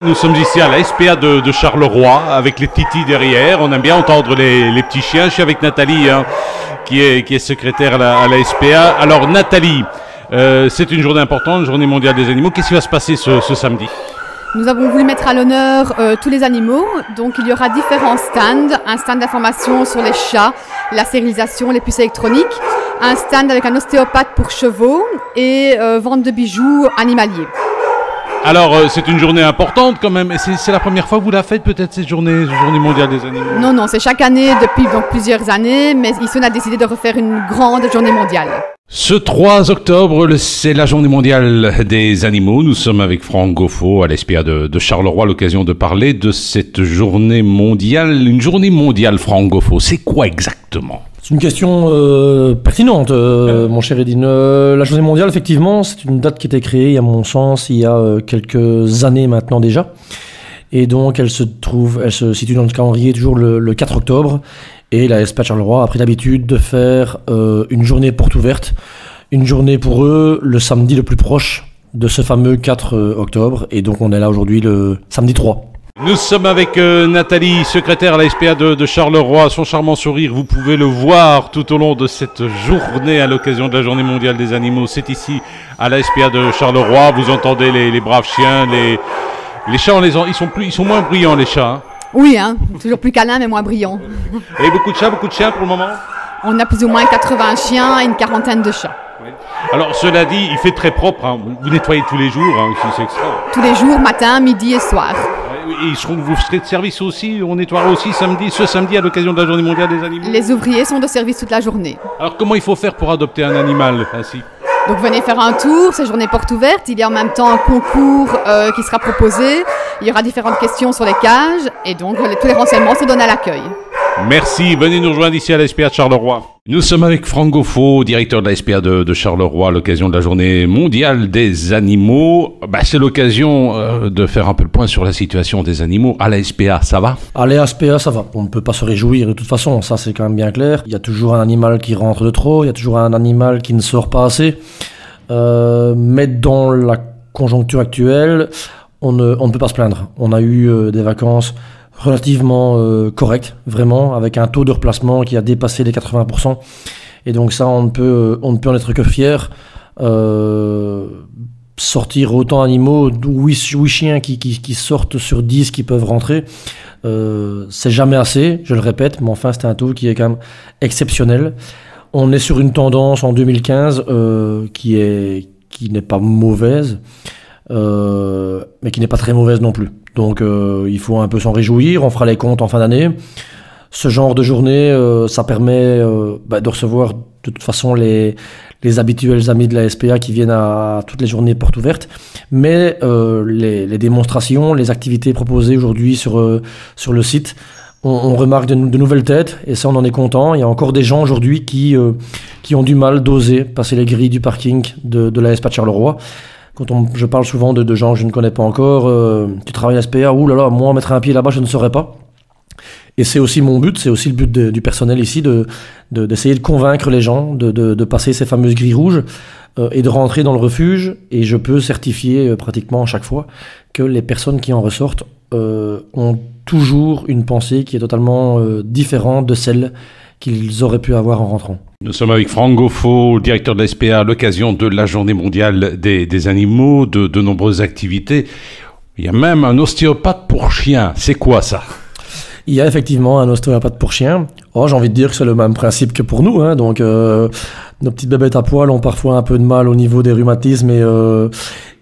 Nous sommes ici à la SPA de Charleroi avec les titis derrière. On aime bien entendre les petits chiens. Je suis avec Nathalie qui est secrétaire à la SPA. Alors Nathalie, c'est une journée importante, une journée mondiale des animaux. Qu'est-ce qui va se passer ce samedi ? Nous avons voulu mettre à l'honneur tous les animaux. Donc il y aura différents stands. Un stand d'information sur les chats, la stérilisation, les puces électroniques. Un stand avec un ostéopathe pour chevaux et vente de bijoux animaliers. Alors, c'est une journée importante quand même. Et c'est la première fois que vous la faites peut-être cette journée mondiale des animaux ? Non, c'est chaque année depuis donc, plusieurs années. Mais ici, on a décidé de refaire une grande journée mondiale. Ce 3 octobre, c'est la journée mondiale des animaux. Nous sommes avec Franck Gauffaut à l'SPA de Charleroi à l'occasion de parler de cette journée mondiale. Une journée mondiale, Franck Gauffaut, c'est quoi exactement ? C'est une question pertinente, mon cher Edine. La journée mondiale, effectivement, c'est une date qui a été créée, à mon sens, il y a quelques années maintenant déjà. Et donc, elle se situe dans le calendrier toujours le 4 octobre. Et la SPA de Charleroi a pris l'habitude de faire une journée porte ouverte. Une journée pour eux, le samedi le plus proche de ce fameux 4 octobre. Et donc, on est là aujourd'hui le samedi 3. Nous sommes avec Nathalie, secrétaire à la SPA de Charleroi. Son charmant sourire, vous pouvez le voir tout au long de cette journée à l'occasion de la journée mondiale des animaux. C'est ici à la SPA de Charleroi. Vous entendez les braves chiens, les chats, ils sont moins bruyants les chats. Hein. Oui, toujours plus câlins mais moins brillants. Et beaucoup de chiens pour le moment ? On a plus ou moins 80 chiens et une quarantaine de chats. Oui. Alors cela dit, il fait très propre. Hein. Vous nettoyez tous les jours, c'est extra. Tous les jours, matin, midi et soir. Et vous serez de service aussi, on nettoiera aussi ce samedi à l'occasion de la journée mondiale des animaux. Les ouvriers sont de service toute la journée. Alors comment il faut faire pour adopter un animal ainsi ? Donc venez faire un tour, c'est journée porte ouverte, il y a en même temps un concours qui sera proposé, il y aura différentes questions sur les cages et donc tous les renseignements se donnent à l'accueil. Merci, venez nous rejoindre ici à la SPA de Charleroi. Nous sommes avec Franck Gauffaut, directeur de la SPA de Charleroi à l'occasion de la journée mondiale des animaux. C'est l'occasion de faire un peu le point sur la situation des animaux. À la SPA, ça va ? À la SPA, ça va. On ne peut pas se réjouir de toute façon, ça c'est quand même bien clair. Il y a toujours un animal qui rentre de trop, il y a toujours un animal qui ne sort pas assez. Mais dans la conjoncture actuelle, on ne peut pas se plaindre. On a eu des vacances relativement correct, vraiment, avec un taux de replacement qui a dépassé les 80%. Et donc ça, on ne peut en être que fier. Sortir autant d'animaux, 8 chiens qui sortent sur 10 qui peuvent rentrer, c'est jamais assez, je le répète, mais enfin, c'est un taux qui est quand même exceptionnel. On est sur une tendance en 2015 qui n'est pas mauvaise, mais qui n'est pas très mauvaise non plus. Donc il faut un peu s'en réjouir, on fera les comptes en fin d'année. Ce genre de journée, ça permet de recevoir de toute façon les habituels amis de la SPA qui viennent à toutes les journées portes ouvertes. Mais les démonstrations, les activités proposées aujourd'hui sur le site, on remarque de nouvelles têtes et ça on en est content. Il y a encore des gens aujourd'hui qui ont du mal d'oser passer les grilles du parking de la SPA de Charleroi. Je parle souvent de gens que je ne connais pas encore, tu travailles à SPA, moi mettre un pied là-bas je ne saurais pas. Et c'est aussi mon but, c'est aussi le but du personnel ici, d'essayer de convaincre les gens, de passer ces fameuses grilles rouges et de rentrer dans le refuge. Et je peux certifier pratiquement à chaque fois que les personnes qui en ressortent ont toujours une pensée qui est totalement différente de celle qu'ils auraient pu avoir en rentrant. Nous sommes avec Franck Gauffaut, directeur de la SPA à l'occasion de la journée mondiale des animaux, de nombreuses activités. Il y a même un ostéopathe pour chiens. C'est quoi ça ? Il y a effectivement un ostéopathe pour chiens. J'ai envie de dire que c'est le même principe que pour nous. Donc, nos petites bébêtes à poil ont parfois un peu de mal au niveau des rhumatismes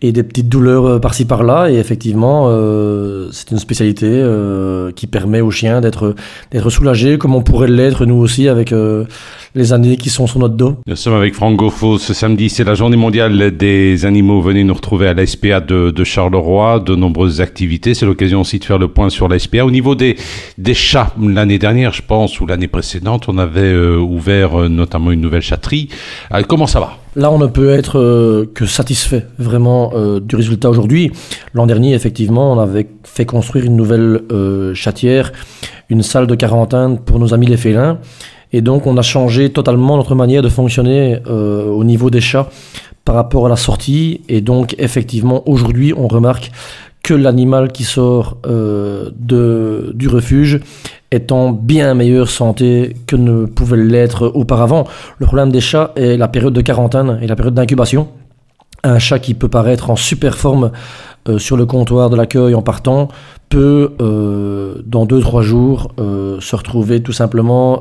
et des petites douleurs par-ci par-là. Et effectivement, c'est une spécialité qui permet aux chiens d'être soulagés, comme on pourrait l'être nous aussi avec les années qui sont sur notre dos. Nous sommes avec Franck Gauffaut. Ce samedi, c'est la journée mondiale des animaux. Venez nous retrouver à la SPA de Charleroi. De nombreuses activités. C'est l'occasion aussi de faire le point sur la SPA. Au niveau des chats, l'année dernière, je pense, ou l'année précédente, on avait ouvert notamment une nouvelle chatterie. Comment ça va ? Là, on ne peut être que satisfait vraiment du résultat aujourd'hui. L'an dernier, effectivement, on avait fait construire une nouvelle chatière, une salle de quarantaine pour nos amis les félins. Et donc, on a changé totalement notre manière de fonctionner au niveau des chats par rapport à la sortie. Et donc, effectivement, aujourd'hui, on remarque que l'animal qui sort du refuge est en bien meilleure santé que ne pouvait l'être auparavant. Le problème des chats est la période de quarantaine et la période d'incubation. Un chat qui peut paraître en super forme sur le comptoir de l'accueil en partant peut, dans 2-3 jours, se retrouver tout simplement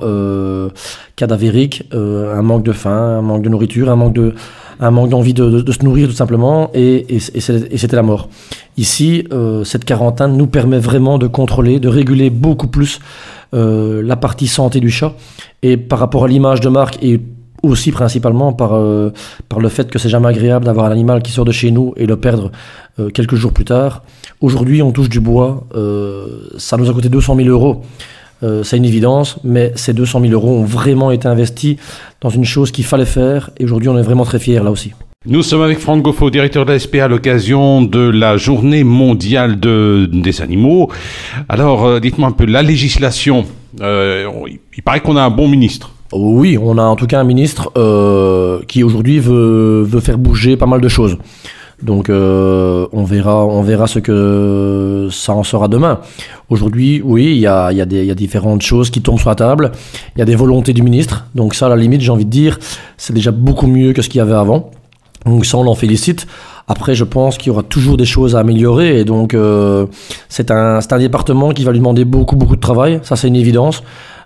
cadavérique, un manque de faim, un manque de nourriture, un manque d'envie de se nourrir tout simplement, et c'était la mort. Ici, cette quarantaine nous permet vraiment de contrôler, de réguler beaucoup plus la partie santé du chat, et par rapport à l'image de marque et aussi principalement par le fait que c'est jamais agréable d'avoir un animal qui sort de chez nous et le perdre quelques jours plus tard. Aujourd'hui, on touche du bois, ça nous a coûté 200 000 euros. C'est une évidence, mais ces 200 000 euros ont vraiment été investis dans une chose qu'il fallait faire, et aujourd'hui on est vraiment très fiers là aussi. Nous sommes avec Franck Goffo, directeur de la SPA, à l'occasion de la journée mondiale des animaux. Alors, dites-moi un peu, la législation, il paraît qu'on a un bon ministre. Oui, on a en tout cas un ministre qui aujourd'hui veut faire bouger pas mal de choses. Donc on verra ce que ça en sera demain. Aujourd'hui, oui, il y a différentes choses qui tombent sur la table. Il y a des volontés du ministre. Donc ça, à la limite, j'ai envie de dire, c'est déjà beaucoup mieux que ce qu'il y avait avant. Donc ça, on l'en félicite. Après, je pense qu'il y aura toujours des choses à améliorer. Et donc, c'est un département qui va lui demander beaucoup de travail. Ça, c'est une évidence.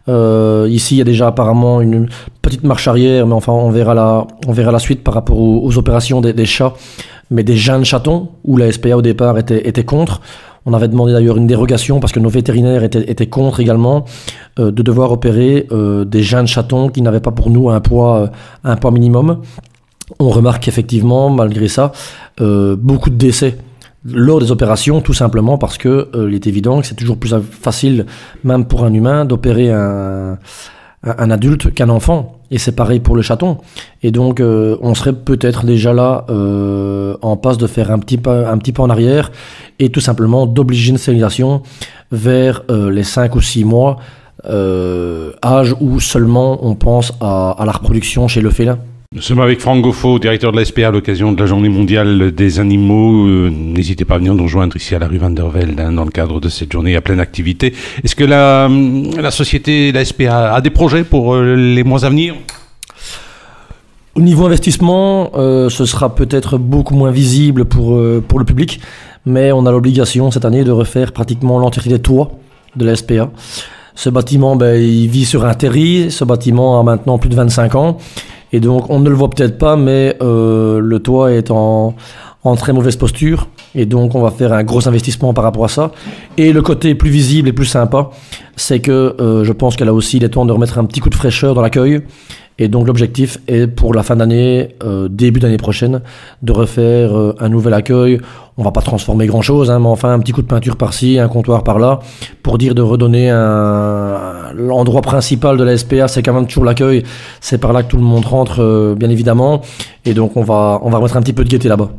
Ici, il y a déjà apparemment une petite marche arrière, mais enfin, on verra la suite par rapport aux opérations des chats, mais des jeunes chatons, où la SPA au départ était contre. On avait demandé d'ailleurs une dérogation parce que nos vétérinaires étaient contre également de devoir opérer des jeunes chatons qui n'avaient pas pour nous un poids minimum. On remarque qu'effectivement, malgré ça, beaucoup de décès lors des opérations, tout simplement parce que il est évident que c'est toujours plus facile, même pour un humain, d'opérer un adulte qu'un enfant. Et c'est pareil pour le chaton. Et donc, on serait peut-être déjà là en passe de faire un petit pas en arrière et tout simplement d'obliger une stérilisation vers les 5 ou 6 mois, âge où seulement on pense à la reproduction chez le félin. Nous sommes avec Franck Goffo, directeur de la SPA, à l'occasion de la journée mondiale des animaux. N'hésitez pas à venir nous rejoindre ici à la rue Van der Velde, dans le cadre de cette journée à pleine activité. Est-ce que la société, la SPA, a des projets pour les mois à venir ? Au niveau investissement, ce sera peut-être beaucoup moins visible pour le public, mais on a l'obligation cette année de refaire pratiquement l'entièreté des toits de la SPA. Ce bâtiment, il vit sur un terri. Ce bâtiment a maintenant plus de 25 ans. Et donc, on ne le voit peut-être pas, mais le toit est en très mauvaise posture. Et donc, on va faire un gros investissement par rapport à ça. Et le côté plus visible et plus sympa, c'est que je pense qu'elle a aussi les temps de remettre un petit coup de fraîcheur dans l'accueil. Et donc, l'objectif est pour la fin d'année, début d'année prochaine, de refaire un nouvel accueil. On va pas transformer grand-chose, mais enfin un petit coup de peinture par-ci, un comptoir par-là, pour dire de redonner l'endroit principal de la SPA, c'est quand même toujours l'accueil. C'est par là que tout le monde rentre, bien évidemment. Et donc, on va remettre un petit peu de gaieté là-bas.